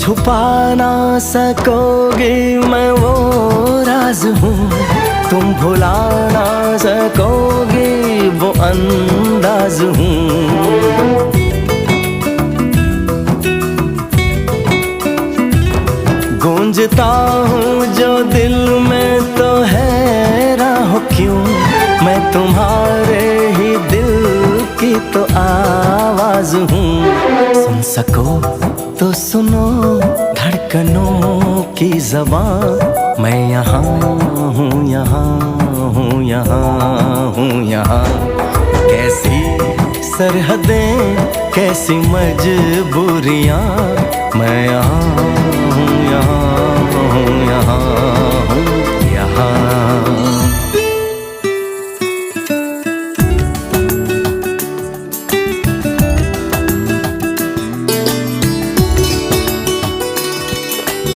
छुपा ना सकोगी मैं वो राज हूँ, तुम भुला ना सकोगी वो अंदाज हूँ। गूंजता हूँ जो दिल में तो हैरान हो क्यों, मैं तुम्हारे ही दिल की तो आवाज हूँ। सुन सको तो सुनो धड़कनों की ज़बान, मैं यहाँ हूँ, यहाँ हूँ, यहाँ हूँ, यहाँ। कैसी सरहदें, कैसी मजबूरियाँ, मैं यहाँ हूँ, यहाँ हूँ, यहाँ हूँ।